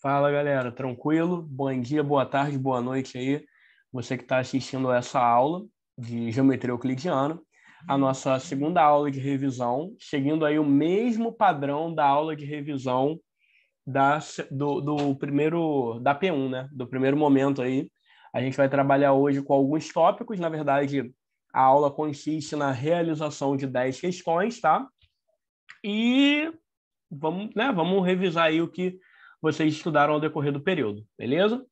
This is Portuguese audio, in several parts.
Fala, galera, tranquilo? Bom dia, boa tarde, boa noite aí. Você que está assistindo essa aula de geometria euclidiana, a nossa segunda aula de revisão, seguindo aí o mesmo padrão da aula de revisão do primeiro, da P1, né? Do primeiro momento aí. A gente vai trabalhar hoje com alguns tópicos. Na verdade, a aula consiste na realização de 10 questões, tá? E vamos revisar aí o que vocês estudaram ao decorrer do período, beleza?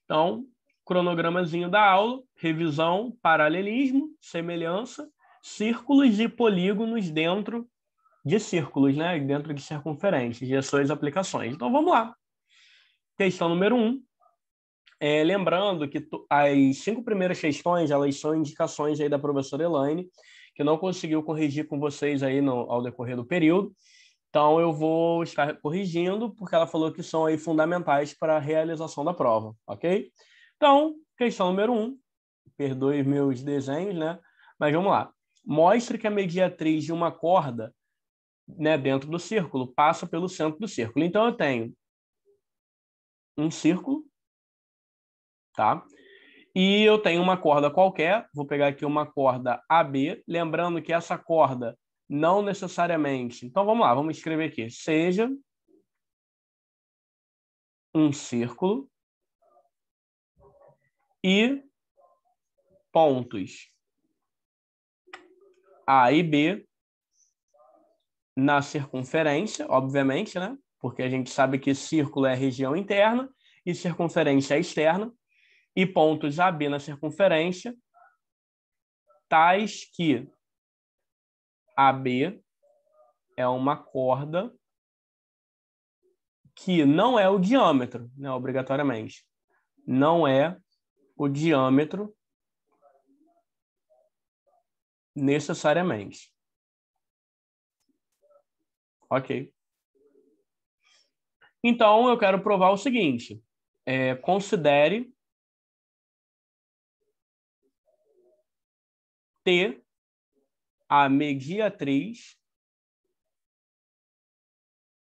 Então, cronogramazinho da aula, revisão, paralelismo, semelhança, círculos e polígonos dentro de círculos, né? Dentro de circunferências e as suas aplicações. Então, vamos lá. Questão número 1. Lembrando que as 5 primeiras questões, elas são indicações aí da professora Elaine, que não conseguiu corrigir com vocês aí ao decorrer do período. Então, eu vou estar corrigindo, porque ela falou que são aí fundamentais para a realização da prova, ok? Então, questão número 1. Perdoe meus desenhos, né? Mas vamos lá. Mostre que a mediatriz de uma corda, né, dentro do círculo passa pelo centro do círculo. Então, eu tenho um círculo, tá? E eu tenho uma corda qualquer. Vou pegar aqui uma corda AB. Lembrando que essa corda não necessariamente... Então, vamos lá. Vamos escrever aqui. Seja um círculo e pontos A e B na circunferência, obviamente, né? Porque a gente sabe que círculo é a região interna e circunferência é externa, e pontos AB na circunferência, tais que AB é uma corda que não é o diâmetro, né? Obrigatoriamente. Não é o diâmetro necessariamente. Ok. Então, eu quero provar o seguinte. Considere T a mediatriz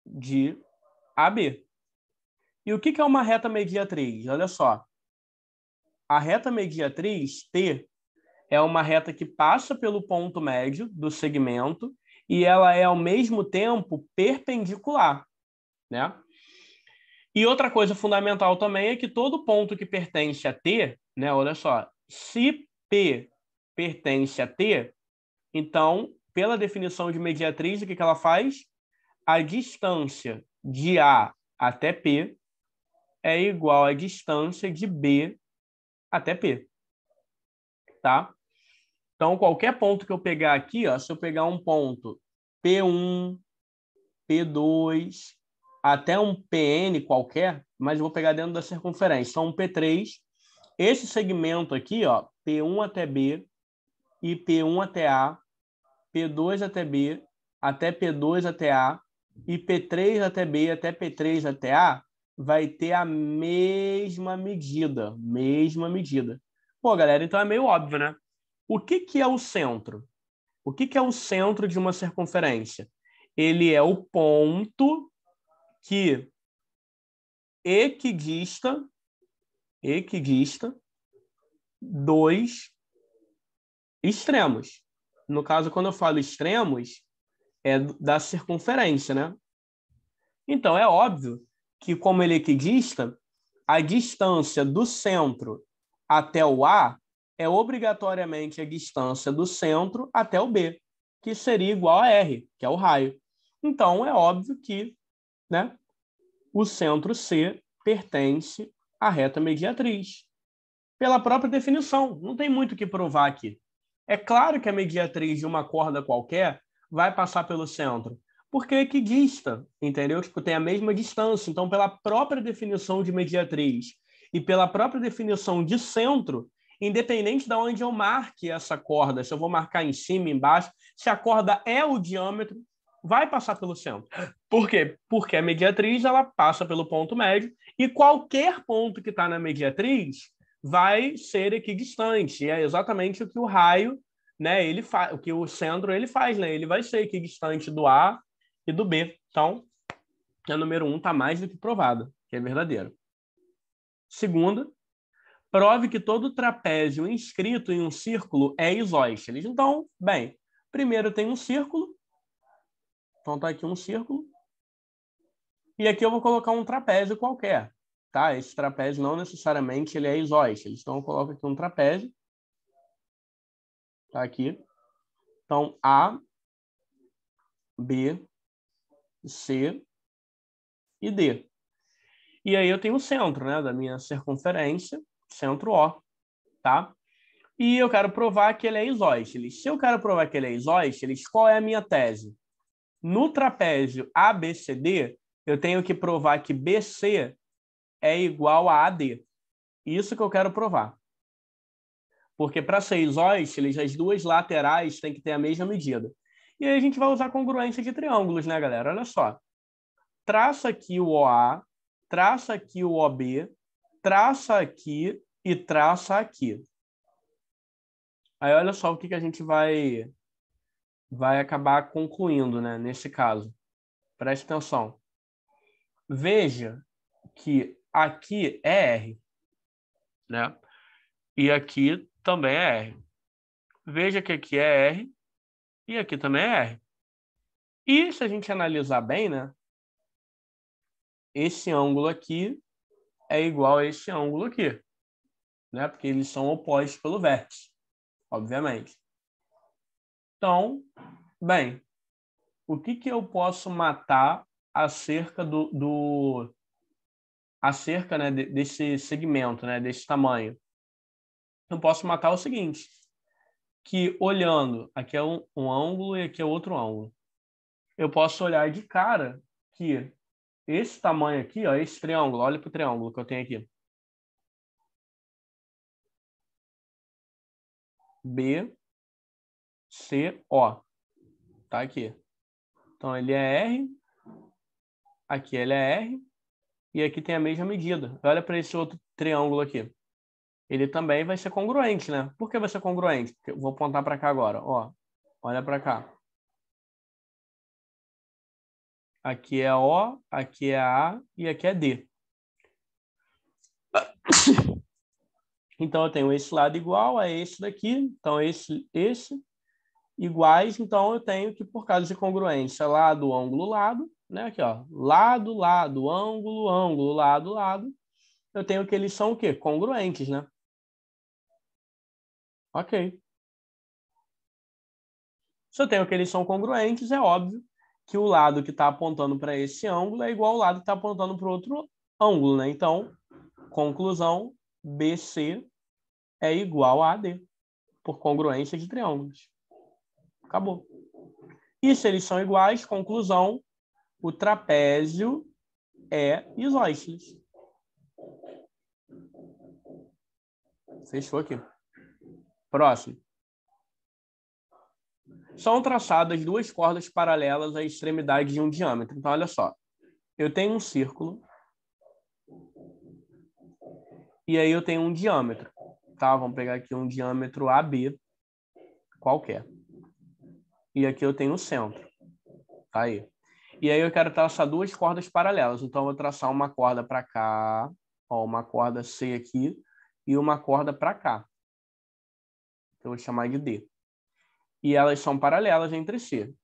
de AB. E o que é uma reta mediatriz? Olha só. A reta mediatriz, T, é uma reta que passa pelo ponto médio do segmento e ela é, ao mesmo tempo, perpendicular, né? E outra coisa fundamental também é que todo ponto que pertence a T, né? Olha só, se P pertence a T, então, pela definição de mediatriz, o que ela faz? A distância de A até P é igual à distância de B até P. Tá? Então, qualquer ponto que eu pegar aqui, ó, se eu pegar um ponto P1, P2, até um PN qualquer, mas eu vou pegar dentro da circunferência, então um P3, esse segmento aqui, ó, P1 até B e P1 até A, P2 até B, até P2 até A, e P3 até B, até P3 até A, vai ter a mesma medida. Mesma medida. Pô, galera, então é meio óbvio, né? O que é o centro? O que é o centro de uma circunferência? Ele é o ponto que equidista dos extremos. No caso, quando eu falo extremos, é da circunferência, né? Então, é óbvio que, como ele é equidista, a distância do centro até o A é obrigatoriamente a distância do centro até o B, que seria igual a R, que é o raio. Então, é óbvio que, né, o centro C pertence à reta mediatriz. Pela própria definição, não tem muito o que provar aqui. É claro que a mediatriz de uma corda qualquer vai passar pelo centro, porque é equidista, entendeu? Tipo, tem a mesma distância. Então, pela própria definição de mediatriz e pela própria definição de centro, independente de onde eu marque essa corda, se eu vou marcar em cima, embaixo, se a corda é o diâmetro, vai passar pelo centro. Por quê? Porque a mediatriz ela passa pelo ponto médio e qualquer ponto que está na mediatriz vai ser equidistante. E é exatamente o que o raio, né, ele faz, o que o centro ele faz, né? Ele vai ser equidistante do A e do B. Então, que a número 1 está mais do que provada, que é verdadeira. Segunda, prove que todo trapézio inscrito em um círculo é isósceles. Então, bem, primeiro tem um círculo. Então, está aqui um círculo. E aqui eu vou colocar um trapézio qualquer. Tá? Esse trapézio não necessariamente ele é isósceles. Então, eu coloco aqui um trapézio. Tá aqui. Então, A, B, C e D. E aí eu tenho o centro, né, da minha circunferência, centro O, tá? E eu quero provar que ele é isósceles. Se eu quero provar que ele é isósceles, qual é a minha tese? No trapézio ABCD, eu tenho que provar que BC é igual a AD. Isso que eu quero provar. Porque para ser isósceles, as duas laterais têm que ter a mesma medida. E aí a gente vai usar congruência de triângulos, né, galera? Olha só. Traça aqui o OA, traça aqui o OB, traça aqui e traça aqui. Aí olha só o que a gente vai acabar concluindo, né, nesse caso. Preste atenção. Veja que aqui é R, né? E aqui também é R. Veja que aqui é R e aqui também é R. E se a gente analisar bem, né? Esse ângulo aqui é igual a esse ângulo aqui, né? Porque eles são opostos pelo vértice, obviamente. Então, bem, o que eu posso matar acerca acerca, né, desse segmento, né, desse tamanho? Eu posso matar o seguinte, que olhando, aqui é um ângulo e aqui é outro ângulo. Eu posso olhar de cara que esse tamanho aqui, ó, esse triângulo, olha para o triângulo que eu tenho aqui. B, C, O. Tá aqui. Então, ele é R, aqui ele é R, e aqui tem a mesma medida. Olha para esse outro triângulo aqui. Ele também vai ser congruente, né? Por que vai ser congruente? Eu vou apontar para cá agora. Ó, olha para cá. Aqui é O, aqui é A e aqui é D. Então, eu tenho esse lado igual a esse daqui. Então, esse iguais. Então, eu tenho que, por causa de congruência, lado, ângulo, lado, né? Aqui, ó. Lado, lado, ângulo, ângulo, lado, lado. Eu tenho que eles são o quê? Congruentes, né? Ok. Se eu tenho que eles são congruentes, é óbvio que o lado que está apontando para esse ângulo é igual ao lado que está apontando para o outro ângulo, né? Então, conclusão, BC é igual a AD, por congruência de triângulos. Acabou. E se eles são iguais, conclusão, o trapézio é isósceles. Fechou aqui. Próximo. São traçadas duas cordas paralelas à extremidade de um diâmetro. Então, olha só. Eu tenho um círculo e aí eu tenho um diâmetro. Tá? Vamos pegar aqui um diâmetro AB qualquer. E aqui eu tenho o centro. Tá aí. E aí eu quero traçar duas cordas paralelas. Então, eu vou traçar uma corda para cá, ó, uma corda C aqui, e uma corda para cá. Eu vou chamar de D. E elas são paralelas entre si.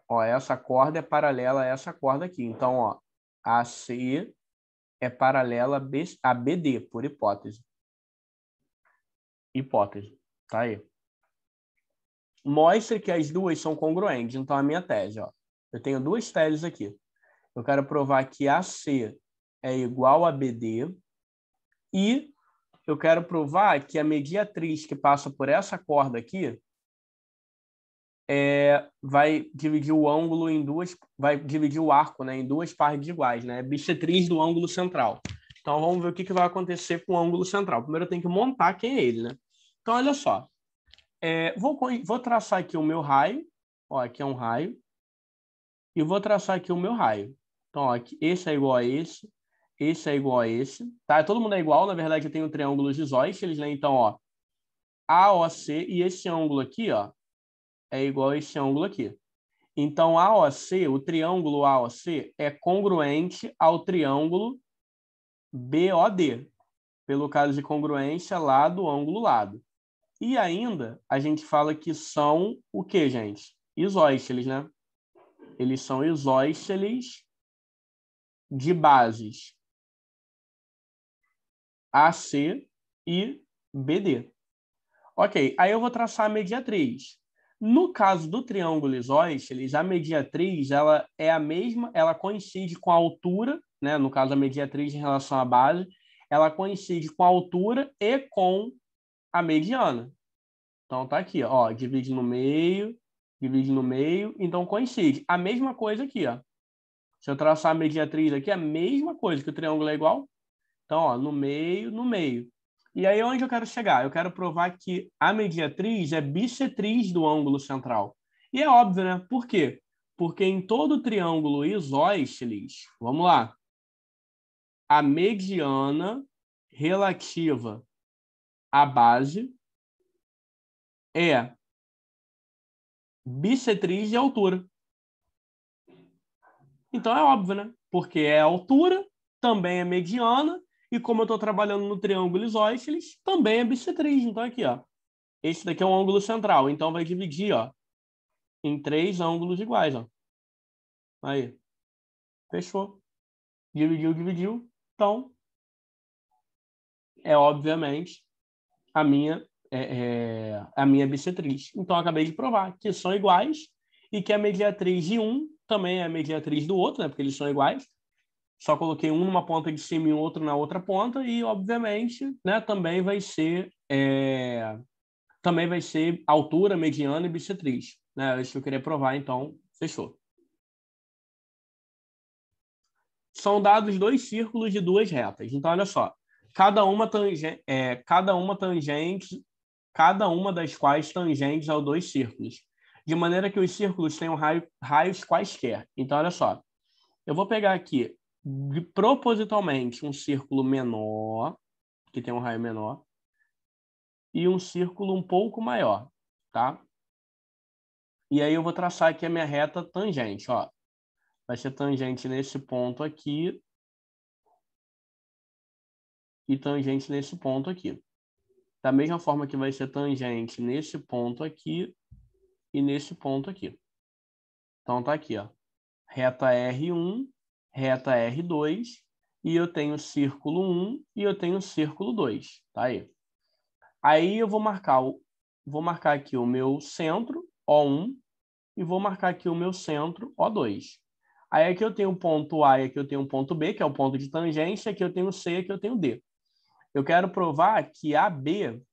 Ó, essa corda é paralela a essa corda aqui. Então, ó, AC é paralela a BD, por hipótese. Hipótese. Tá aí. Mostre que as duas são congruentes. Então, a minha tese, ó. Eu tenho duas teses aqui. Eu quero provar que AC é igual a BD e eu quero provar que a mediatriz que passa por essa corda aqui vai dividir o ângulo em duas, vai dividir o arco, né, em duas partes iguais, né? Bissetriz do ângulo central. Então, vamos ver o que vai acontecer com o ângulo central. Primeiro, eu tenho que montar quem é ele, né? Então, olha só. Vou traçar aqui o meu raio. Ó, aqui é um raio. E vou traçar aqui o meu raio. Então, ó, esse é igual a esse. Esse é igual a esse. Tá? Todo mundo é igual. Na verdade, eu tenho triângulos isósceles, né? Então, ó, AOC e esse ângulo aqui, ó, é igual a esse ângulo aqui. Então, AOC, o triângulo AOC, é congruente ao triângulo BOD, pelo caso de congruência lado, ângulo, lado. E ainda, a gente fala que são o quê, gente? Isósceles, né? Eles são isósceles de bases AC e BD. Ok, aí eu vou traçar a mediatriz. No caso do triângulo isósceles, a mediatriz ela é a mesma, ela coincide com a altura, né? No caso, a mediatriz em relação à base, ela coincide com a altura e com a mediana. Então tá aqui, ó, divide no meio, então coincide. A mesma coisa aqui, ó. Se eu traçar a mediatriz aqui, é a mesma coisa, que o triângulo é igual. Então, ó, no meio, no meio. E aí, onde eu quero chegar? Eu quero provar que a mediatriz é bissetriz do ângulo central. E é óbvio, né? Por quê? Porque em todo triângulo isósceles, vamos lá, a mediana relativa à base é bissetriz de altura. Então é óbvio, né? Porque é altura, também é mediana, e como eu estou trabalhando no triângulo isósceles, também é bissetriz. Então aqui, ó. Esse daqui é um ângulo central, então vai dividir, ó, em 3 ângulos iguais, ó. Aí, fechou. Dividiu, dividiu. Então, é obviamente a minha bissetriz. Então, eu acabei de provar que são iguais e que a mediatriz de um também é a mediatriz do outro, né? Porque eles são iguais. Só coloquei um numa ponta de cima e o outro na outra ponta e, obviamente, né, também vai ser altura, mediana e bissetriz. Né? Isso que eu queria provar, então, fechou. São dados 2 círculos de 2 retas. Então, olha só. Cada uma das quais tangentes aos 2 círculos. De maneira que os círculos tenham raios quaisquer. Então, olha só. Eu vou pegar aqui, propositalmente, um círculo menor, que tem um raio menor, e um círculo um pouco maior, tá? E aí eu vou traçar aqui a minha reta tangente, ó. Vai ser tangente nesse ponto aqui e tangente nesse ponto aqui. Da mesma forma que vai ser tangente nesse ponto aqui e nesse ponto aqui. Então tá aqui, ó. Reta R1, reta R2, e eu tenho círculo 1 e eu tenho círculo 2, tá aí. Aí eu vou marcar aqui o meu centro, O1, e vou marcar aqui o meu centro, O2. Aí aqui eu tenho o ponto A e aqui eu tenho o ponto B, que é o ponto de tangência, aqui eu tenho C e aqui eu tenho D. Eu quero provar que AB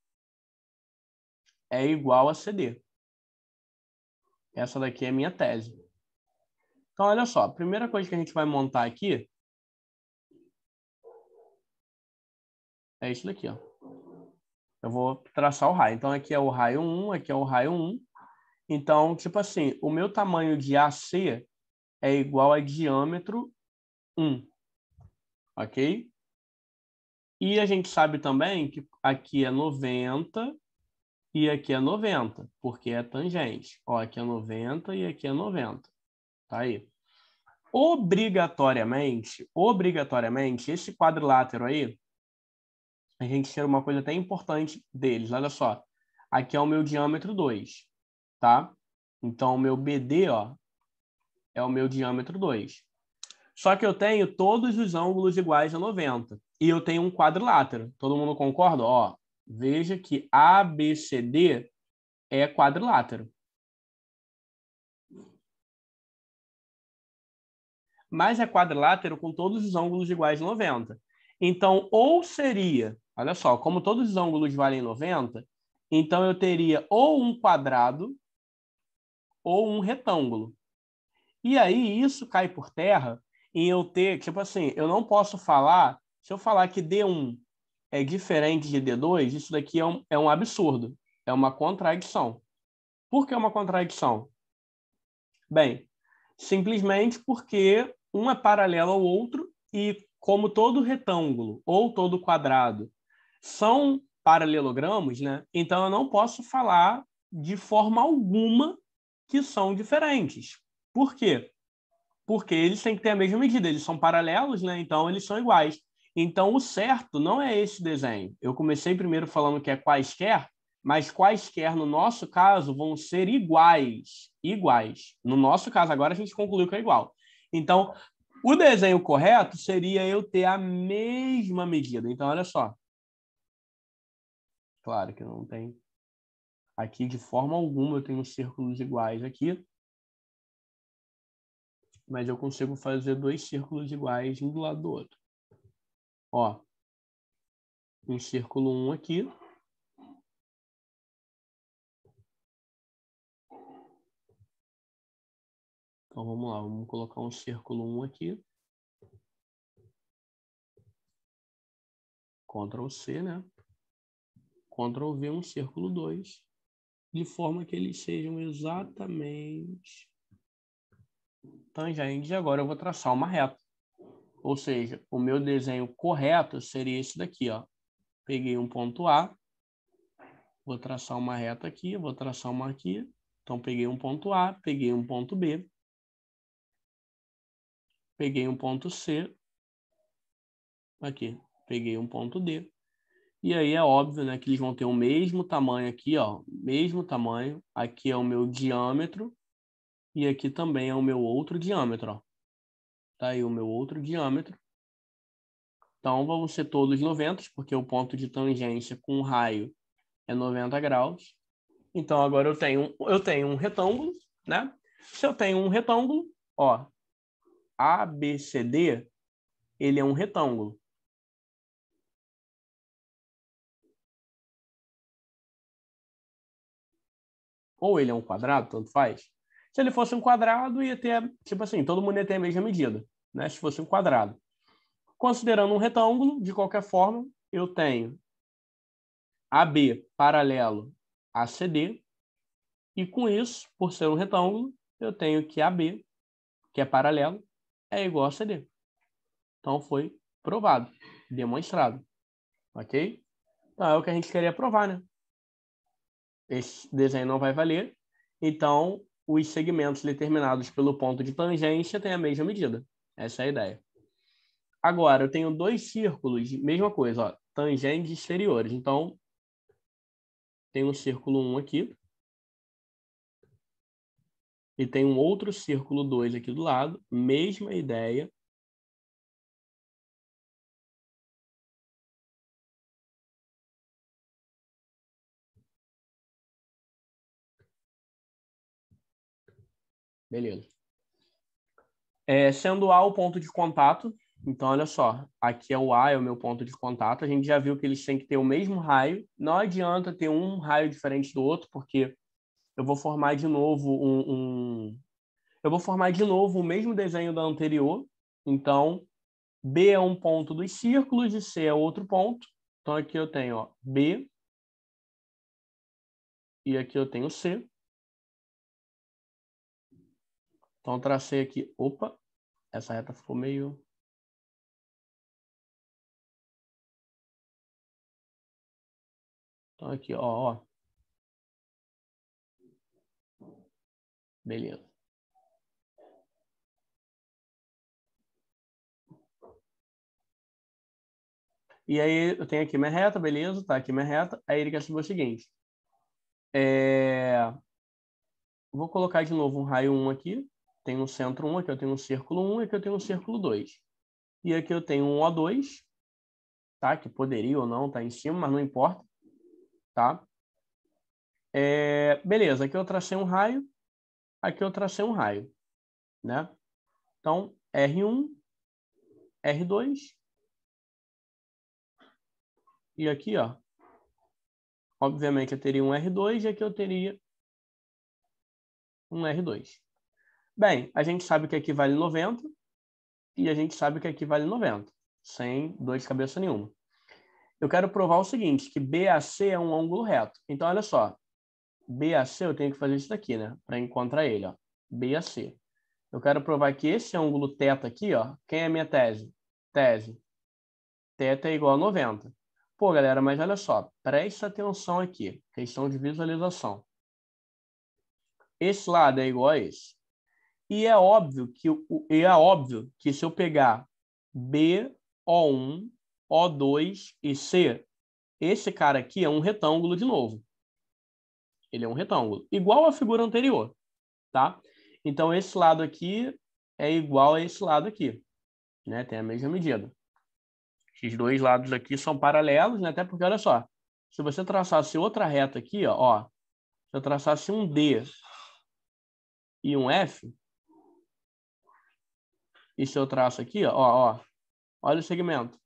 é igual a CD. Essa daqui é a minha tese. Então, olha só, a primeira coisa que a gente vai montar aqui é isso daqui, ó. Eu vou traçar o raio. Então, aqui é o raio 1, aqui é o raio 1. Então, tipo assim, o meu tamanho de AC é igual a diâmetro 1, ok? E a gente sabe também que aqui é 90 e aqui é 90, porque é tangente. Ó, aqui é 90 e aqui é 90. Tá aí. Obrigatoriamente, esse quadrilátero aí, a gente tira uma coisa até importante deles. Olha só. Aqui é o meu diâmetro 2, tá? Então, o meu BD, ó, é o meu diâmetro 2. Só que eu tenho todos os ângulos iguais a 90. E eu tenho um quadrilátero. Todo mundo concorda? Ó, veja que ABCD é quadrilátero. Mas é quadrilátero com todos os ângulos iguais a 90. Então, ou seria, olha só, como todos os ângulos valem 90, então eu teria ou um quadrado ou um retângulo. E aí isso cai por terra em eu ter, tipo assim, eu não posso falar, se eu falar que D1 é diferente de D2, isso daqui é um absurdo, é uma contradição. Por que é uma contradição? Bem, simplesmente porque um é paralelo ao outro e como todo retângulo ou todo quadrado são paralelogramos, né? Então eu não posso falar de forma alguma que são diferentes. Por quê? Porque eles têm que ter a mesma medida, eles são paralelos, né? Então eles são iguais. Então o certo não é esse desenho. Eu comecei primeiro falando que é quaisquer, mas quaisquer no nosso caso vão ser iguais, iguais. No nosso caso agora a gente concluiu que é igual. Então o desenho correto seria eu ter a mesma medida. Então olha só. Claro que não tem aqui de forma alguma eu tenho círculos iguais aqui. Mas eu consigo fazer dois círculos iguais um do lado do outro. Ó, um círculo 1 aqui. Então vamos lá, vamos colocar um círculo 1 aqui. Ctrl C, né? Ctrl V, um círculo 2. De forma que eles sejam exatamente tangentes. E agora eu vou traçar uma reta. Ou seja, o meu desenho correto seria esse daqui, ó. Peguei um ponto A, vou traçar uma reta aqui, vou traçar uma aqui. Então peguei um ponto A, peguei um ponto B, peguei um ponto C, aqui, peguei um ponto D. E aí é óbvio, né, que eles vão ter o mesmo tamanho aqui, ó, mesmo tamanho. Aqui é o meu diâmetro e aqui também é o meu outro diâmetro, ó. Tá aí o meu outro diâmetro. Então vão ser todos 90, porque o ponto de tangência com o raio é 90 graus. Então agora eu tenho um retângulo, né? Se eu tenho um retângulo, ó, ABCD, ele é um retângulo. Ou ele é um quadrado, tanto faz. Se ele fosse um quadrado, ia ter, tipo assim, todo mundo ia ter a mesma medida, né? Se fosse um quadrado. Considerando um retângulo, de qualquer forma, eu tenho AB paralelo a CD, e com isso, por ser um retângulo, eu tenho que AB, que é paralelo, é igual a CD. Então foi provado, demonstrado, ok? Então é o que a gente queria provar, né? Esse desenho não vai valer, então os segmentos determinados pelo ponto de tangência têm a mesma medida. Essa é a ideia. Agora, eu tenho dois círculos, mesma coisa, ó, tangentes exteriores. Então, tem um círculo 1 aqui. E tem um outro círculo 2 aqui do lado. Mesma ideia. Beleza. Sendo A o ponto de contato, então olha só, aqui é o A, é o meu ponto de contato. A gente já viu que eles têm que ter o mesmo raio. Não adianta ter um raio diferente do outro, porque eu vou formar de novo eu vou formar de novo o mesmo desenho da anterior. Então, B é um ponto dos círculos e C é outro ponto. Então, aqui eu tenho, ó, B e aqui eu tenho C. Então, eu tracei aqui. Opa, essa reta ficou meio... Então, aqui, ó. Beleza. E aí, eu tenho aqui minha reta, beleza? Tá aqui minha reta. Aí, ele quer saber o seguinte. Vou colocar de novo um raio 1 aqui. Tem um centro 1, aqui eu tenho um círculo 1, aqui eu tenho um círculo 2. E aqui eu tenho um O2, tá? Que poderia ou não estar em cima, mas não importa, tá? Beleza, aqui eu tracei um raio, aqui eu tracei um raio, né? Então, R1, R2, e aqui, ó, obviamente eu teria um R2 e aqui eu teria um R2. Bem, a gente sabe que aqui vale 90 e a gente sabe que aqui vale 90, sem dor de cabeça nenhuma. Eu quero provar o seguinte, que BAC é um ângulo reto. Então, olha só, BAC eu tenho que fazer isso daqui, né? Para encontrar ele, ó, BAC. Eu quero provar que esse ângulo θ aqui, ó, quem é a minha tese? Tese. Θ é igual a 90. Pô, galera, mas olha só, presta atenção aqui, questão de visualização. Esse lado é igual a esse. E é óbvio que se eu pegar B, O1, O2 e C, esse cara aqui é um retângulo de novo. Ele é um retângulo, igual à figura anterior, tá? Então, esse lado aqui é igual a esse lado aqui, né? Tem a mesma medida. Esses dois lados aqui são paralelos, né? Até porque, olha só, se você traçasse outra reta aqui, ó, se eu traçasse um D e um F, e se eu traço aqui, olha o segmento.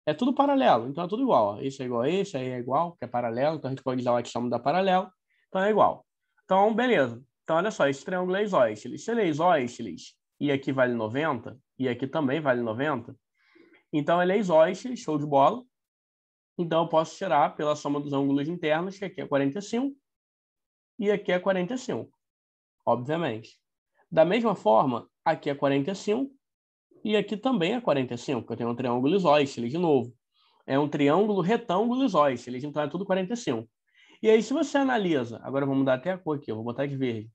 É tudo paralelo, então é tudo igual. Ó. Esse é igual a esse, aí é igual, que é paralelo, então a gente pode usar o axioma da paralelo, então é igual. Então, beleza. Então, olha só, esse triângulo é isósceles. Se ele é isósceles, e aqui vale 90, e aqui também vale 90, então ele é isósceles, show de bola. Então, eu posso tirar pela soma dos ângulos internos, que aqui é 45, e aqui é 45, obviamente. Da mesma forma, aqui é 45, e aqui também é 45, porque eu tenho um triângulo isósceles, de novo. É um triângulo retângulo isósceles, então é tudo 45. E aí, se você analisa, agora eu vou mudar até a cor aqui, eu vou botar de verde.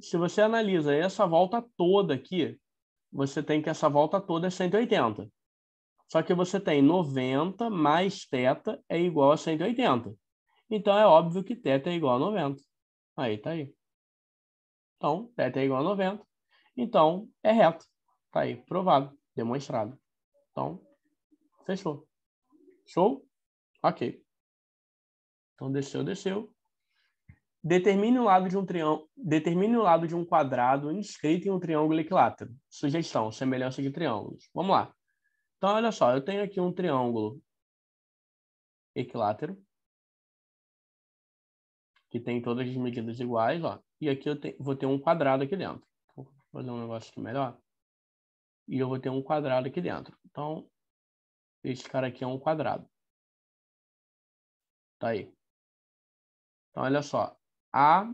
Se você analisa essa volta toda aqui, você tem que essa volta toda é 180. Só que você tem 90 mais θ é igual a 180. Então, é óbvio que θ é igual a 90. Aí, tá aí. Então, θ é igual a 90. Então, é reto. Tá aí, provado, demonstrado. Então, fechou. Show? Ok. Então, desceu. Determine o lado de um triângulo, determine o lado de um quadrado inscrito em um triângulo equilátero. Sugestão, semelhança de triângulos. Vamos lá. Então, olha só, eu tenho aqui um triângulo equilátero, que tem todas as medidas iguais, ó. E aqui eu vou ter um quadrado aqui dentro. Vou fazer um negócio aqui melhor. E eu vou ter um quadrado aqui dentro. Então, esse cara aqui é um quadrado. Tá aí. Então, olha só. A,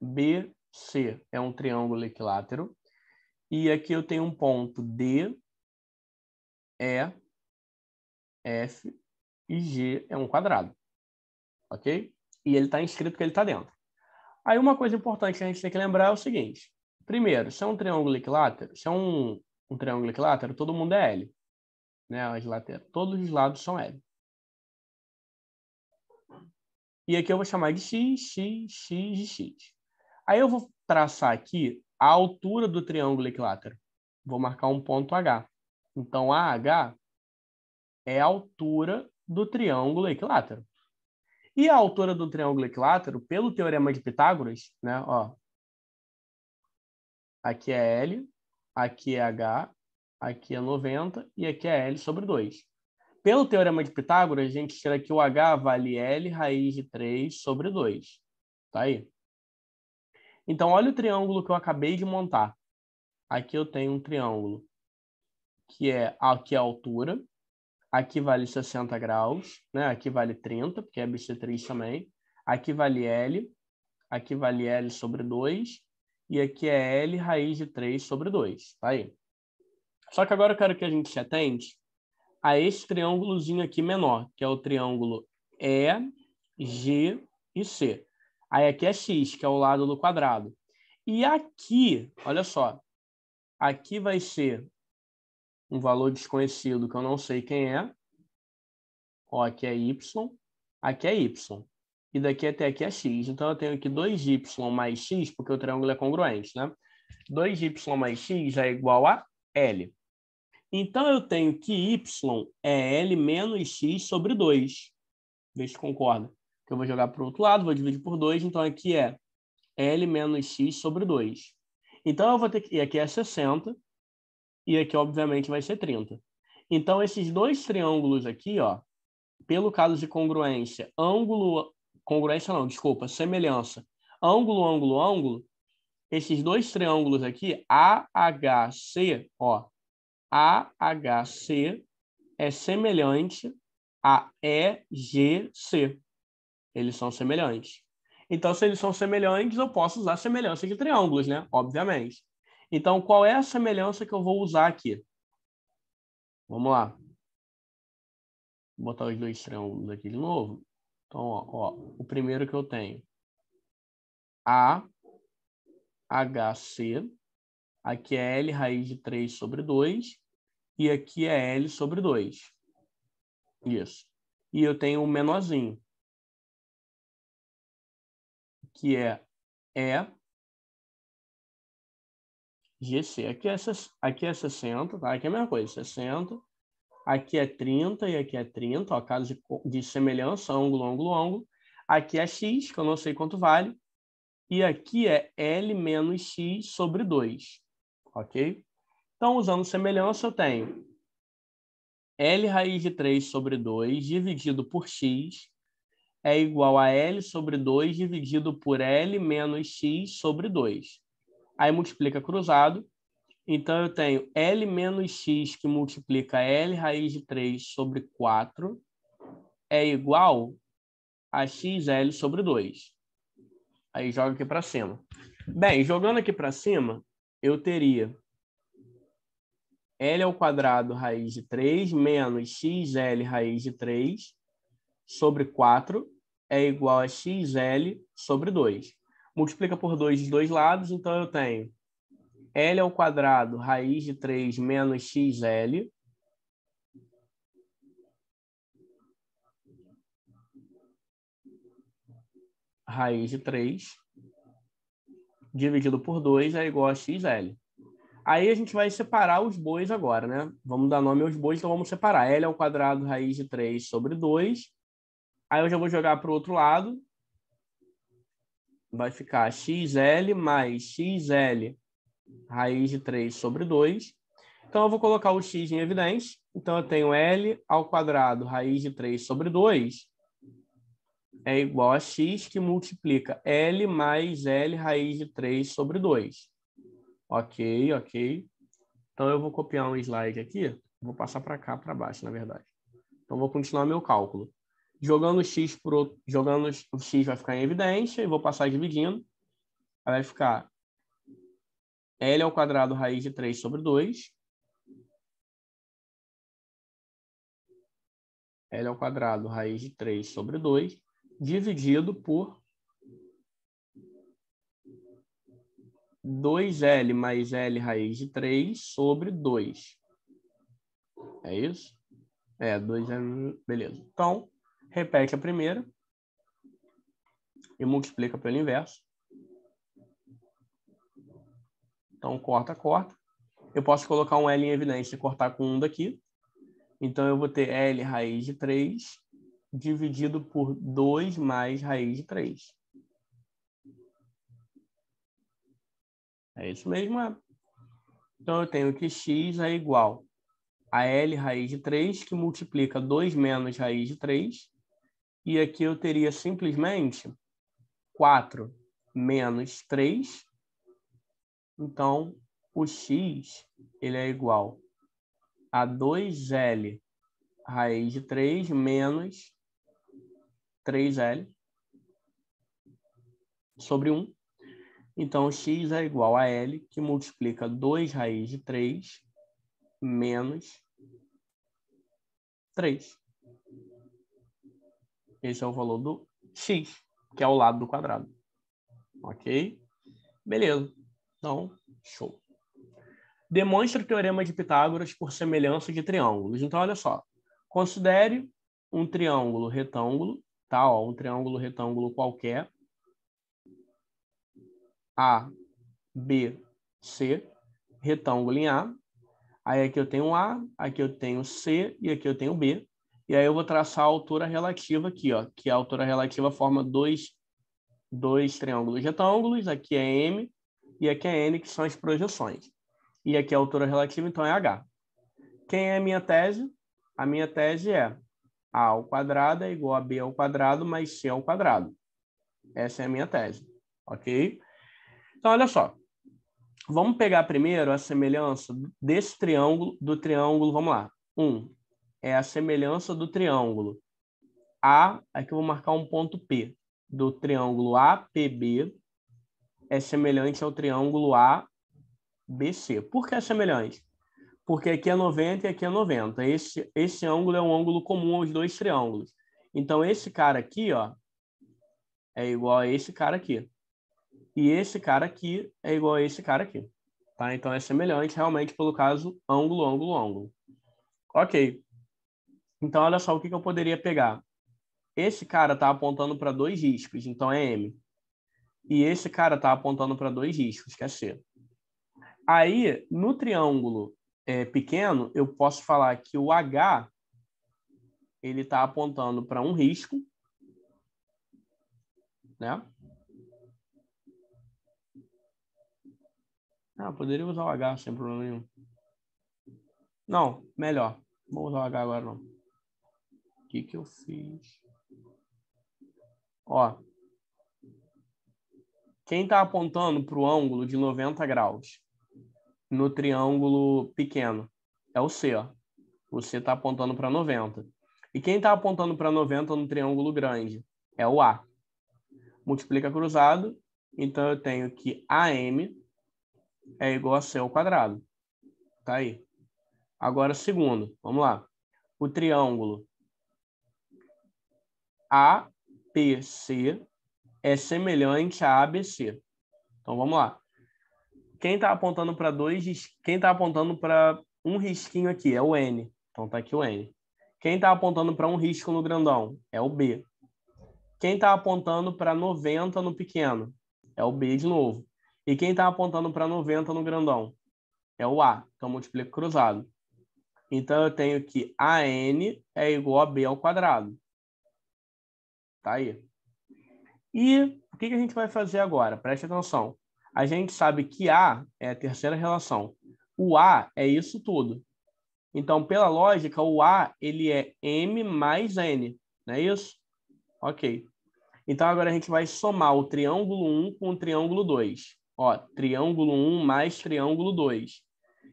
B, C é um triângulo equilátero. E aqui eu tenho um ponto D, E, F e G é um quadrado. Ok? E ele está inscrito que ele está dentro. Aí uma coisa importante que a gente tem que lembrar é o seguinte. Primeiro, se é um triângulo equilátero, se é um triângulo equilátero, todo mundo é L. Né? Todos os lados são L. E aqui eu vou chamar de X, X, X e X. Aí eu vou traçar aqui a altura do triângulo equilátero. Vou marcar um ponto H. Então, AH é a altura do triângulo equilátero. E a altura do triângulo equilátero, pelo teorema de Pitágoras, né? Ó, aqui é L, aqui é H, aqui é 90 e aqui é L sobre 2. Pelo teorema de Pitágoras, a gente tira que o H vale L raiz de 3 sobre 2. Tá aí. Então, olha o triângulo que eu acabei de montar. Aqui eu tenho um triângulo que é aqui a altura, aqui vale 60 graus, né? Aqui vale 30, porque é bissetriz também. Aqui vale L sobre 2, e aqui é L raiz de 3 sobre 2. Tá aí. Só que agora eu quero que a gente se atente a esse triângulozinho aqui menor, que é o triângulo E, G e C. Aí aqui é X, que é o lado do quadrado. E aqui, olha só, aqui vai ser um valor desconhecido que eu não sei quem é. Ó, aqui é Y, aqui é Y. E daqui até aqui é X. Então eu tenho aqui 2Y mais X, porque o triângulo é congruente, né? 2Y mais X é igual a L. Então, eu tenho que y é L menos x sobre 2. Vê se concorda. Eu vou jogar para o outro lado, vou dividir por 2. Então, aqui é L menos x sobre 2. Então, eu vou ter que... E aqui é 60. E aqui, obviamente, vai ser 30. Então, esses dois triângulos aqui, ó, pelo caso de congruência, ângulo... Congruência não, desculpa, semelhança. Ângulo, ângulo, ângulo. Esses dois triângulos aqui, AHC, ó, AHC é semelhante a EGC. Eles são semelhantes. Então, se eles são semelhantes, eu posso usar semelhança de triângulos, né? Obviamente. Então, qual é a semelhança que eu vou usar aqui? Vamos lá. Vou botar os dois triângulos aqui de novo. Então, ó, o primeiro que eu tenho. HC. Aqui é L raiz de 3 sobre 2. E aqui é L sobre 2. Isso. E eu tenho um menorzinho, que é EGC. Aqui é 60, tá? Aqui é a mesma coisa, 60. Aqui é 30 e aqui é 30, ó, caso de semelhança, ângulo, ângulo, ângulo. Aqui é X, que eu não sei quanto vale. E aqui é L menos X sobre 2. Ok? Então, usando semelhança, eu tenho L raiz de 3 sobre 2 dividido por X é igual a L sobre 2 dividido por L menos X sobre 2. Aí multiplica cruzado. Então, eu tenho L menos X que multiplica L raiz de 3 sobre 4 é igual a XL sobre 2. Aí joga aqui para cima. Bem, jogando aqui para cima, eu teria L ao quadrado raiz de 3 menos XL raiz de 3 sobre 4 é igual a XL sobre 2. Multiplica por 2 dos dois lados, então eu tenho L ao quadrado raiz de 3 menos XL raiz de 3 dividido por 2 é igual a XL. Aí a gente vai separar os bois agora, né? Vamos dar nome aos bois, então vamos separar. L ao quadrado raiz de 3 sobre 2. Aí eu já vou jogar para o outro lado. Vai ficar XL mais XL raiz de 3 sobre 2. Então eu vou colocar o X em evidência. Então eu tenho L ao quadrado raiz de 3 sobre 2 é igual a X que multiplica L mais L raiz de 3 sobre 2. Ok, ok. Então eu vou copiar um slide aqui. Vou passar para cá, para baixo, na verdade. Então vou continuar meu cálculo. Jogando o X jogando o X vai ficar em evidência e vou passar dividindo. Aí vai ficar L ao quadrado raiz de 3 sobre 2. L ao quadrado raiz de 3 sobre 2 dividido por 2L mais L raiz de 3 sobre 2. É isso? 2L, beleza. Então, repete a primeira e multiplica pelo inverso. Então, corta, corta. Eu posso colocar um L em evidência e cortar com um daqui. Então, eu vou ter L raiz de 3 dividido por 2 mais raiz de 3. É isso mesmo? Então, eu tenho que x é igual a L raiz de 3, que multiplica 2 menos raiz de 3. E aqui eu teria simplesmente 4 menos 3. Então, o x ele é igual a 2L raiz de 3 menos 3L sobre 1. Então, x é igual a L, que multiplica 2 raiz de 3 menos 3. Esse é o valor do x, que é o lado do quadrado. Ok? Beleza. Então, show. Demonstre o teorema de Pitágoras por semelhança de triângulos. Então, olha só. Considere um triângulo retângulo, tá? Ó, um triângulo retângulo qualquer. A, B, C, retângulo em A. Aí aqui eu tenho A, aqui eu tenho C e aqui eu tenho B. E aí eu vou traçar a altura relativa aqui, ó, que a altura relativa forma dois triângulos retângulos. Aqui é M e aqui é N, que são as projeções. E aqui a altura relativa, então, é H. Quem é a minha tese? A minha tese é A ao quadrado é igual a B ao quadrado mais C ao quadrado. Essa é a minha tese, ok? Então, olha só. Vamos pegar primeiro a semelhança desse triângulo, do triângulo, vamos lá. 1 é a semelhança do triângulo A, aqui eu vou marcar um ponto P, do triângulo APB é semelhante ao triângulo ABC. Por que é semelhante? Porque aqui é 90 e aqui é 90. Esse ângulo é um ângulo comum aos dois triângulos. Então, esse cara aqui, ó, é igual a esse cara aqui. E esse cara aqui é igual a esse cara aqui. Tá? Então, é semelhante realmente pelo caso ângulo, ângulo, ângulo. Ok. Então, olha só o que eu poderia pegar. Esse cara está apontando para dois riscos, então é M. E esse cara está apontando para dois riscos, que é C. Aí, no triângulo pequeno, eu posso falar que o H ele está apontando para um risco, né? Ah, poderia usar o H sem problema nenhum. Não, melhor. Não vou usar o H agora, não. O que eu fiz? Ó, quem está apontando para o ângulo de 90 graus no triângulo pequeno é o C, ó. O C está apontando para 90. E quem está apontando para 90 no triângulo grande é o A. Multiplica cruzado, então eu tenho que AM é igual a C ao quadrado. Tá aí. Agora, segundo, vamos lá. O triângulo APC é semelhante a ABC. Então, vamos lá. Quem está apontando para quem está apontando para um risquinho aqui é o N. Então, tá aqui o N. Quem está apontando para um risco no grandão é o B. Quem está apontando para 90 no pequeno é o B de novo. E quem está apontando para 90 no grandão é o A. Então, multiplico cruzado. Então, eu tenho que AN é igual a B ao quadrado. Tá aí. E o que a gente vai fazer agora? Preste atenção. A gente sabe que A é a terceira relação. O A é isso tudo. Então, pela lógica, o A ele é M mais N. Não é isso? Ok. Então, agora a gente vai somar o triângulo 1 com o triângulo 2. Ó, triângulo 1 mais triângulo 2.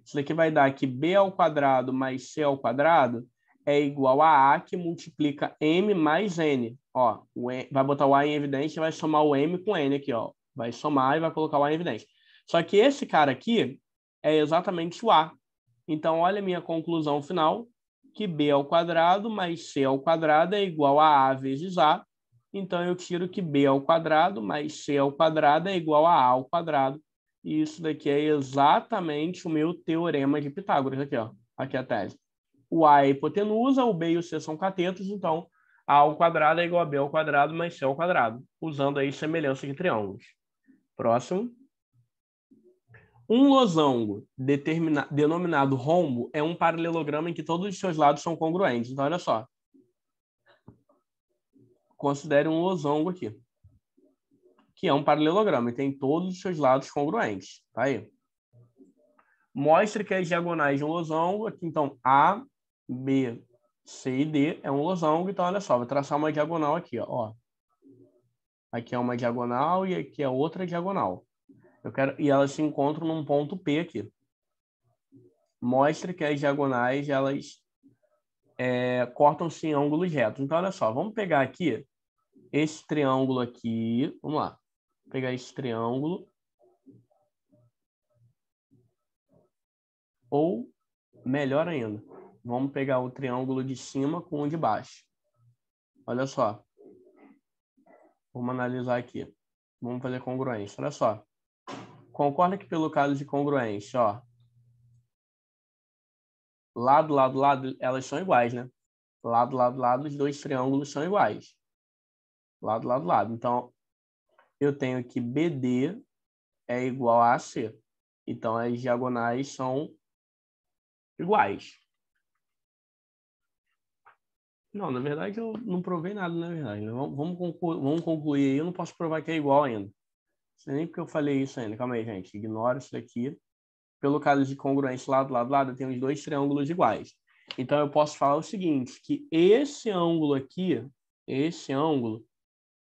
Isso daqui vai dar que B ao quadrado mais C ao quadrado é igual a A que multiplica M mais N. Ó, vai botar o A em evidência e vai somar o M com N aqui. Ó. Vai somar e vai colocar o A em evidência. Só que esse cara aqui é exatamente o A. Então, olha a minha conclusão final, que B ao quadrado mais C ao quadrado é igual a vezes A. Então, eu tiro que B ao quadrado mais C ao quadrado é igual a ao quadrado. E isso daqui é exatamente o meu teorema de Pitágoras. Aqui, ó. Aqui a tese. O A é hipotenusa, o B e o C são catetos, então A ao quadrado é igual a B ao quadrado mais C ao quadrado, usando aí semelhança de triângulos. Próximo. Um losango denominado rombo é um paralelogramo em que todos os seus lados são congruentes. Então, olha só. Considere um losango aqui, que é um paralelogramo e tem todos os seus lados congruentes. Tá aí. Mostre que as diagonais de um losango, aqui então A, B, C e D é um losango. Então, olha só, vou traçar uma diagonal aqui. Ó. Aqui é uma diagonal e aqui é outra diagonal. E elas se encontram num ponto P aqui. Mostre que as diagonais elas cortam-se em ângulos retos. Então, olha só, vamos pegar aqui esse triângulo aqui. Vamos lá. Vou pegar esse triângulo. Ou, melhor ainda, vamos pegar o triângulo de cima com o de baixo. Olha só. Vamos analisar aqui. Vamos fazer congruência. Olha só. Concorda que pelo caso de congruência, ó, lado, lado, lado, elas são iguais, né? Lado, lado, lado, os dois triângulos são iguais. Lado, lado, lado. Então, eu tenho que BD é igual a AC. Então, as diagonais são iguais. Não, na verdade, eu não provei nada, na verdade. Vamos concluir aí. Eu não posso provar que é igual ainda. Não sei nem porque eu falei isso ainda. Calma aí, gente. Ignora isso daqui. Pelo caso de congruência lado, lado, lado, eu tenho os dois triângulos iguais. Então, eu posso falar o seguinte, que esse ângulo aqui, esse ângulo,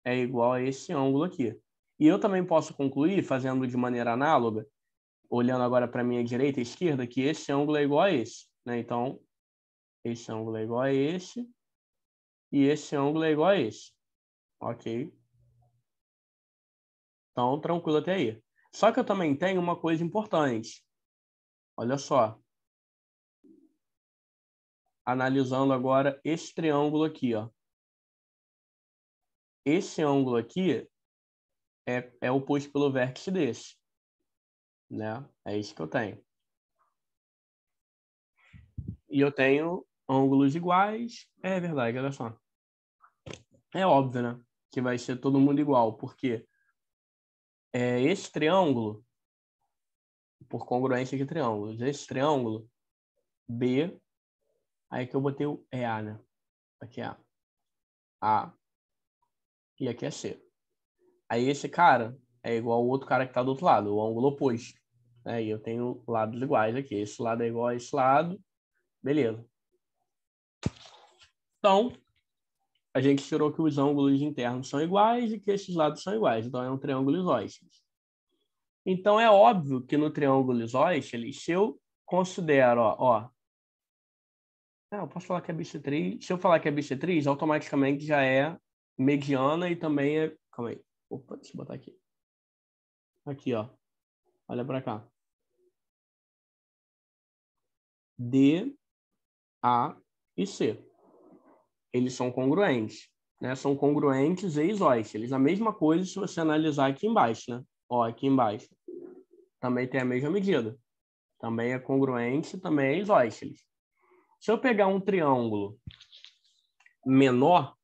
é igual a esse ângulo aqui. E eu também posso concluir, fazendo de maneira análoga, olhando agora para a minha direita e esquerda, que esse ângulo é igual a esse. Né? Então, esse ângulo é igual a esse e esse ângulo é igual a esse. Ok? Então, tranquilo até aí. Só que eu também tenho uma coisa importante. Olha só. Analisando agora esse triângulo aqui, ó. Esse ângulo aqui é oposto pelo vértice desse, né? É isso que eu tenho. E eu tenho ângulos iguais. É verdade, olha só. É óbvio, né? Que vai ser todo mundo igual, porque esse triângulo, por congruência de triângulos, esse triângulo, B, aí que eu botei o A, né? Aqui é A. E aqui é C. Aí esse cara é igual ao outro cara que está do outro lado, o ângulo oposto. Né? E eu tenho lados iguais aqui. Esse lado é igual a esse lado. Beleza. Então, a gente tirou que os ângulos internos são iguais e que esses lados são iguais. Então, é um triângulo isósceles. Então, é óbvio que no triângulo isósceles, se eu considero, eu posso falar que é bissetriz. Se eu falar que é bissetriz, automaticamente já é mediana e também é... Calma aí. Opa, deixa eu botar aqui. Aqui, ó. Olha para cá. D, A e C. Eles são congruentes, né? São congruentes e isósceles. A mesma coisa se você analisar aqui embaixo, né? Ó, aqui embaixo. Também tem a mesma medida. Também é congruente, também é isósceles. Se eu pegar um triângulo menor,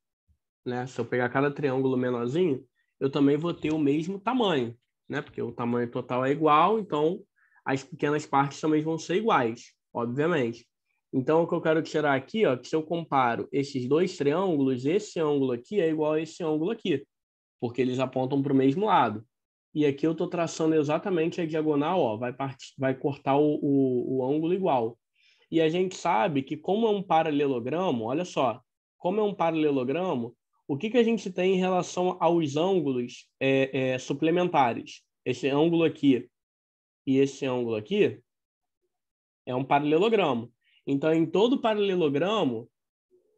né? Se eu pegar cada triângulo menorzinho, eu também vou ter o mesmo tamanho, né? Porque o tamanho total é igual, então as pequenas partes também vão ser iguais, obviamente. Então, o que eu quero tirar aqui, ó, que se eu comparo esses dois triângulos, esse ângulo aqui é igual a esse ângulo aqui, porque eles apontam para o mesmo lado. E aqui eu estou traçando exatamente a diagonal, ó, vai cortar o ângulo igual. E a gente sabe que como é um paralelogramo, olha só, como é um paralelogramo, o que a gente tem em relação aos ângulos suplementares? Esse ângulo aqui e esse ângulo aqui é um paralelogramo. Então, em todo paralelogramo,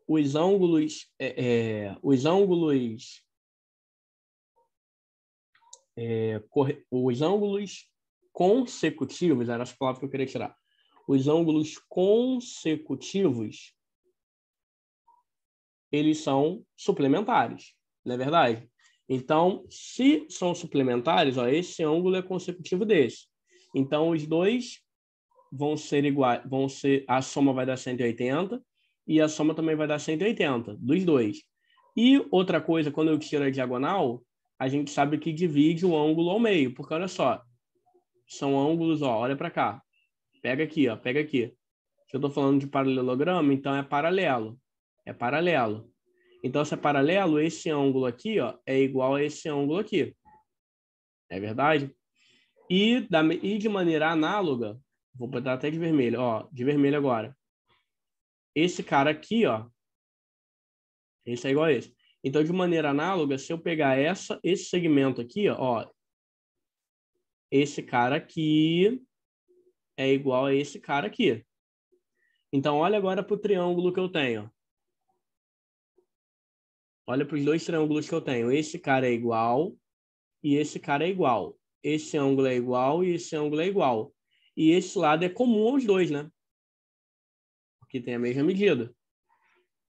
os ângulos consecutivos, eram as palavras que eu queria tirar. Os ângulos consecutivos, eles são suplementares, não é verdade? Então, se são suplementares, ó, esse ângulo é consecutivo desse. Então, os dois vão ser iguais, a soma vai dar 180 e a soma também vai dar 180 dos dois. E outra coisa, quando eu tiro a diagonal, a gente sabe que divide o ângulo ao meio, porque olha só, são ângulos, ó, olha para cá. Pega aqui, ó, pega aqui. Se eu estou falando de paralelogramo, então é paralelo. É paralelo. Então, se é paralelo, esse ângulo aqui, ó, é igual a esse ângulo aqui. É verdade? E de maneira análoga, vou botar até de vermelho, ó, de vermelho agora. Esse cara aqui, ó, esse é igual a esse. Então, de maneira análoga, se eu pegar esse segmento aqui, ó, esse cara aqui é igual a esse cara aqui. Então, olha agora para o triângulo que eu tenho. Olha para os dois triângulos que eu tenho. Esse cara é igual e esse cara é igual. Esse ângulo é igual e esse ângulo é igual. E esse lado é comum aos dois, né? Porque tem a mesma medida.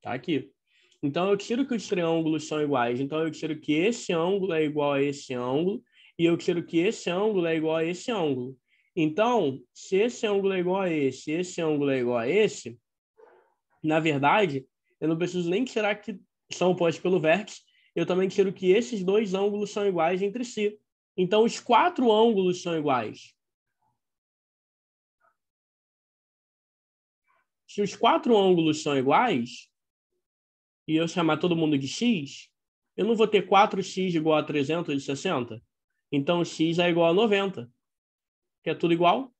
Tá aqui. Então, eu tiro que os triângulos são iguais. Então, eu tiro que esse ângulo é igual a esse ângulo e eu tiro que esse ângulo é igual a esse ângulo. Então, se esse ângulo é igual a esse ângulo é igual a esse, na verdade, eu não preciso nem tirar que são opostos pelo vértice, eu também tiro que esses dois ângulos são iguais entre si. Então, os quatro ângulos são iguais. Se os quatro ângulos são iguais, e eu chamar todo mundo de x, eu não vou ter 4x igual a 360? Então, x é igual a 90, que é tudo igual.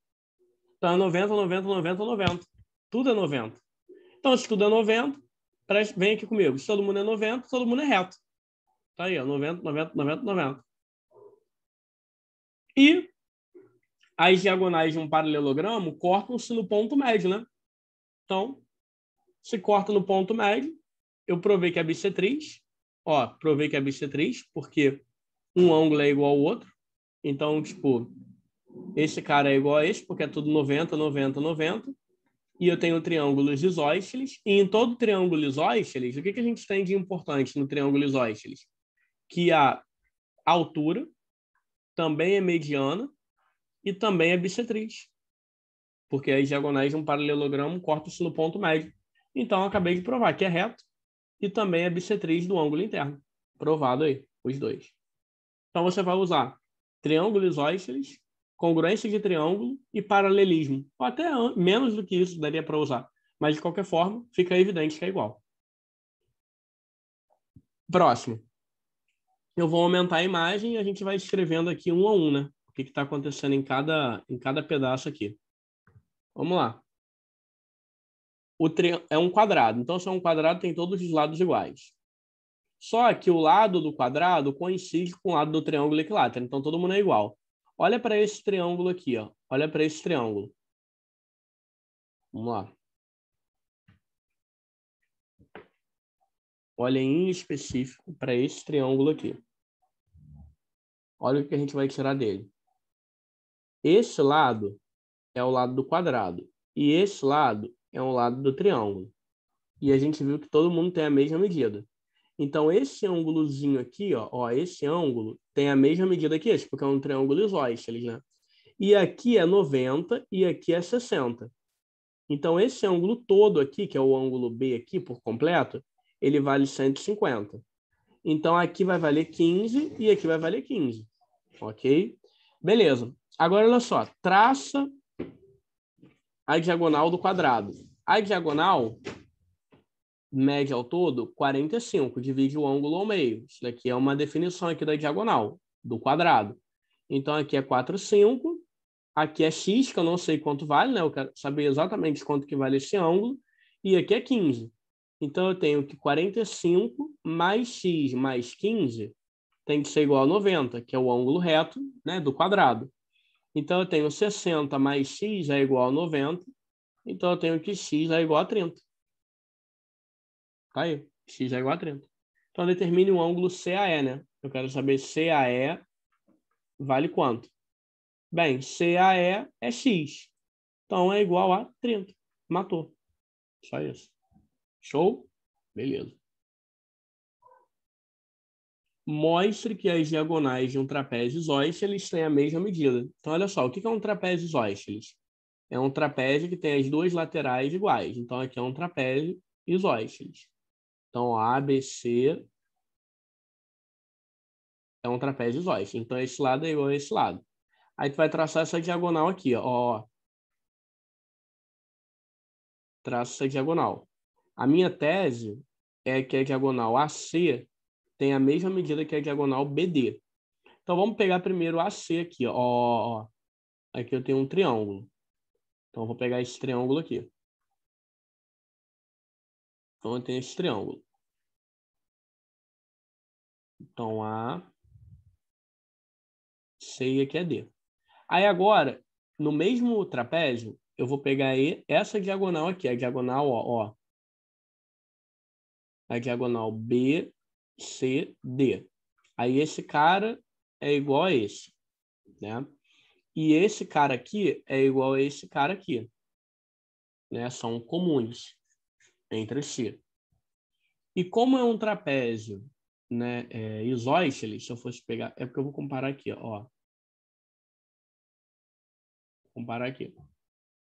Então, é 90, 90, 90, 90. Tudo é 90. Então, se tudo é 90, vem aqui comigo. Se todo mundo é 90, todo mundo é reto. Tá aí, ó, 90, 90, 90, 90. E as diagonais de um paralelogramo cortam-se no ponto médio, né? Então, se corta no ponto médio, eu provei que é bissetriz. Ó, provei que é bissetriz, porque um ângulo é igual ao outro. Então, tipo, esse cara é igual a esse, porque é tudo 90, 90, 90. E eu tenho triângulos isósceles. E em todo triângulo isósceles, o que a gente tem de importante no triângulo isósceles? Que a altura, também é mediana e também é bissetriz. Porque as diagonais de um paralelogramo cortam-se no ponto médio. Então, eu acabei de provar que é reto e também é bissetriz do ângulo interno. Provado aí, os dois. Então, você vai usar triângulo isósceles, congruência de triângulo e paralelismo. Ou até menos do que isso daria para usar. Mas, de qualquer forma, fica evidente que é igual. Próximo. Eu vou aumentar a imagem e a gente vai escrevendo aqui um a um, né? O que está acontecendo em cada pedaço aqui. Vamos lá. É um quadrado. Então, se é um quadrado, tem todos os lados iguais. Só que o lado do quadrado coincide com o lado do triângulo equilátero. Então, todo mundo é igual. Olha para esse triângulo aqui, ó. Olha para esse triângulo. Vamos lá. Olha em específico para esse triângulo aqui. Olha o que a gente vai tirar dele. Esse lado é o lado do quadrado. E esse lado é o lado do triângulo. E a gente viu que todo mundo tem a mesma medida. Então, esse ângulozinho aqui, ó, esse ângulo tem a mesma medida que esse, porque é um triângulo isósceles, né? E aqui é 90 e aqui é 60. Então, esse ângulo todo aqui, que é o ângulo B aqui por completo, ele vale 150. Então, aqui vai valer 15 e aqui vai valer 15. Ok? Beleza. Agora, olha só. Traça a diagonal do quadrado. A diagonal média ao todo, 45. Divide o ângulo ao meio. Isso daqui é uma definição aqui da diagonal, do quadrado. Então, aqui é 4, 5. Aqui é x, que eu não sei quanto vale, né? Eu quero saber exatamente quanto que vale esse ângulo. E aqui é 15. Então, eu tenho que 45 mais x mais 15 tem que ser igual a 90, que é o ângulo reto, né, do quadrado. Então, eu tenho 60 mais x é igual a 90. Então, eu tenho que x é igual a 30. Tá aí. X é igual a 30. Então, determine o ângulo CAE, né? Eu quero saber CAE vale quanto? Bem, CAE é x. Então, é igual a 30. Matou. Só isso. Show? Beleza. Mostre que as diagonais de um trapézio isósceles têm a mesma medida. Então, olha só. O que é um trapézio isósceles? É um trapézio que tem as duas laterais iguais. Então, aqui é um trapézio isósceles. Então, ABC é um trapézio isósceles. Então, esse lado é igual a esse lado. Aí, tu vai traçar essa diagonal aqui, ó. Traça essa diagonal. A minha tese é que a diagonal AC tem a mesma medida que a diagonal BD. Então, vamos pegar primeiro AC aqui, ó. Aqui eu tenho um triângulo. Então, eu vou pegar esse triângulo aqui. Então, eu tenho esse triângulo. Então, A, C e aqui é D. Aí, agora, no mesmo trapézio, eu vou pegar essa diagonal aqui, a diagonal, ó. A diagonal B, C, D. Aí, esse cara é igual a esse, né? E esse cara aqui é igual a esse cara aqui, né? São comuns entre si. E como é um trapézio, né, isósceles, se eu fosse pegar, é porque eu vou comparar aqui, ó. Comparar aqui.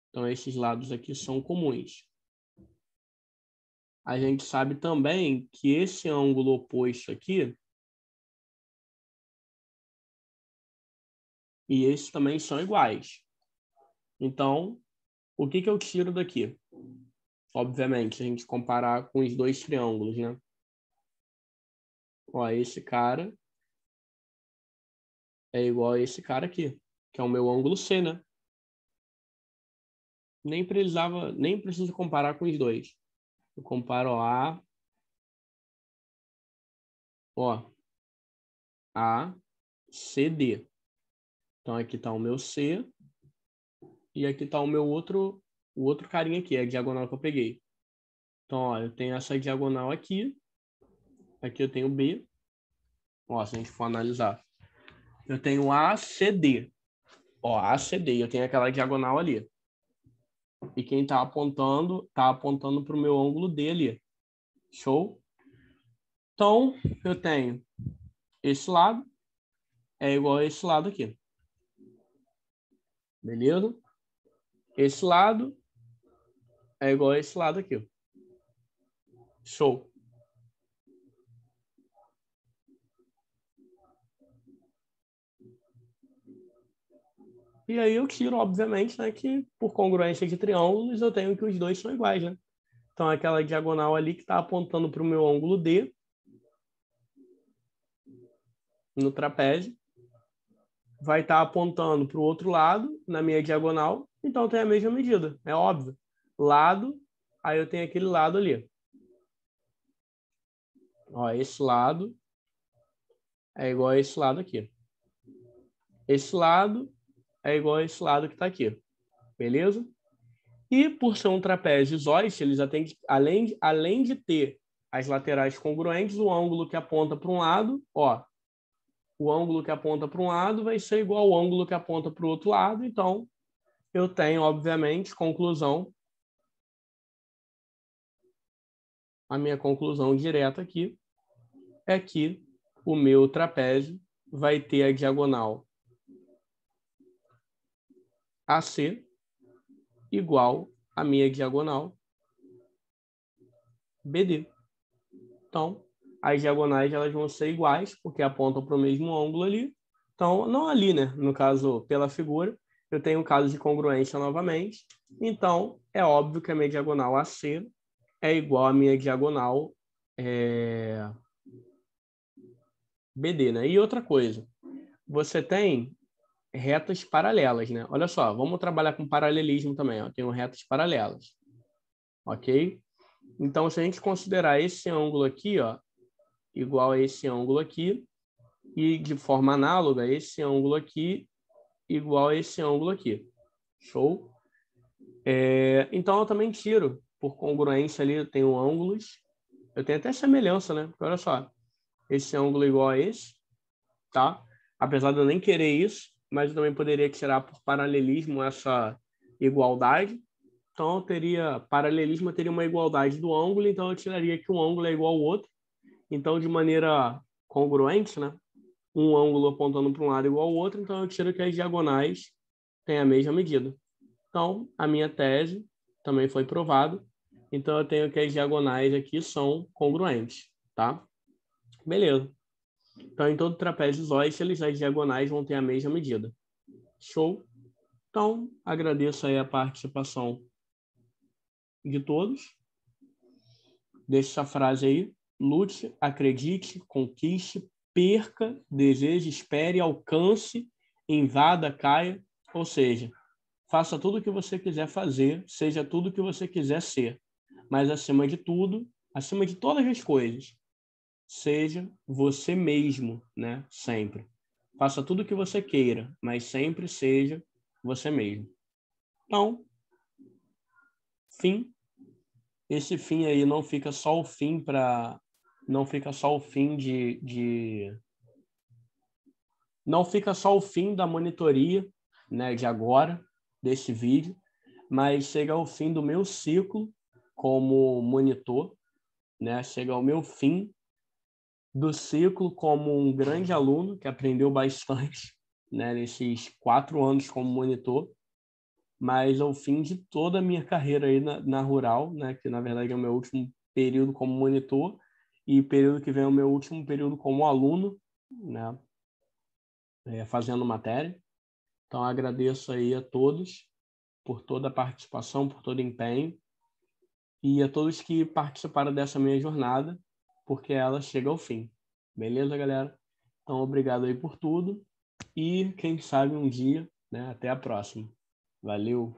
Então, esses lados aqui são comuns. A gente sabe também que esse ângulo oposto aqui e esse também são iguais. Então, o que eu tiro daqui? Obviamente, se a gente comparar com os dois triângulos, né? Ó, esse cara é igual a esse cara aqui, que é o meu ângulo C, né? Nem preciso comparar com os dois. Eu comparo A, C, D. Então, aqui está o meu C e aqui está o outro carinha aqui, a diagonal que eu peguei. Então, ó, eu tenho essa diagonal aqui. Aqui eu tenho B. Ó, se a gente for analisar. Eu tenho ACD. Ó, ACD. Eu tenho aquela diagonal ali. E quem está apontando para o meu ângulo D ali. Show? Então, eu tenho esse lado é igual a esse lado aqui. Beleza? Esse lado é igual a esse lado aqui. Show. E aí eu tiro, obviamente, né, que por congruência de triângulos eu tenho que os dois são iguais, né? Então aquela diagonal ali que está apontando para o meu ângulo D no trapézio vai estar apontando para o outro lado na minha diagonal, então tem a mesma medida, é óbvio. Lado, aí eu tenho aquele lado ali. Ó, esse lado é igual a esse lado aqui. Esse lado é igual a esse lado que está aqui. Beleza? E por ser um trapézio isósceles, além de ter as laterais congruentes, o ângulo que aponta para um lado, ó, o ângulo que aponta para um lado vai ser igual ao ângulo que aponta para o outro lado. Então, eu tenho, obviamente, conclusão. A minha conclusão direta aqui é que o meu trapézio vai ter a diagonal AC igual à minha diagonal BD. Então, as diagonais elas vão ser iguais, porque apontam para o mesmo ângulo ali. Então, não ali, né? No caso, pela figura, eu tenho um caso de congruência novamente. Então, é óbvio que a minha diagonal AC é igual à minha diagonal BD, né? E outra coisa, você tem retas paralelas, né? Olha só, vamos trabalhar com paralelismo também, ó. Tenho retas paralelas, ok? Então, se a gente considerar esse ângulo aqui, ó, igual a esse ângulo aqui, e de forma análoga, esse ângulo aqui igual a esse ângulo aqui. Show? Então, eu também tiro, por congruência ali, eu tenho ângulos. Eu tenho até semelhança, né? Porque olha só, esse ângulo é igual a esse, tá? Apesar de eu nem querer isso, mas eu também poderia tirar por paralelismo essa igualdade. Então, eu teria, paralelismo, eu teria uma igualdade do ângulo, então eu tiraria que um ângulo é igual ao outro. Então, de maneira congruente, né? Um ângulo apontando para um lado igual ao outro, então eu tiro que as diagonais têm a mesma medida. Então, a minha tese também foi provada. Então, eu tenho que as diagonais aqui são congruentes, tá? Beleza. Então, em todo trapézio isósceles, as diagonais vão ter a mesma medida. Show? Então, agradeço aí a participação de todos. Deixe essa frase aí. Lute, acredite, conquiste, perca, deseje, espere, alcance, invada, caia. Ou seja, faça tudo o que você quiser fazer, seja tudo o que você quiser ser. Mas, acima de tudo, acima de todas as coisas, seja você mesmo, né? Sempre. Faça tudo o que você queira, mas sempre seja você mesmo. Então, fim. Esse fim aí não fica só o fim para... Não fica só o fim Não fica só o fim da monitoria, né, de agora, desse vídeo, mas chega ao fim do meu ciclo como monitor, né? Chega ao meu fim do ciclo como um grande aluno que aprendeu bastante, né, nesses 4 anos como monitor, mas ao fim de toda a minha carreira aí na Rural, né, que na verdade é o meu último período como monitor e período que vem é o meu último período como aluno, né, fazendo matéria. Então agradeço aí a todos por toda a participação, por todo o empenho e a todos que participaram dessa minha jornada, porque ela chega ao fim. Beleza, galera? Então, obrigado aí por tudo e quem sabe um dia, né? Até a próxima. Valeu!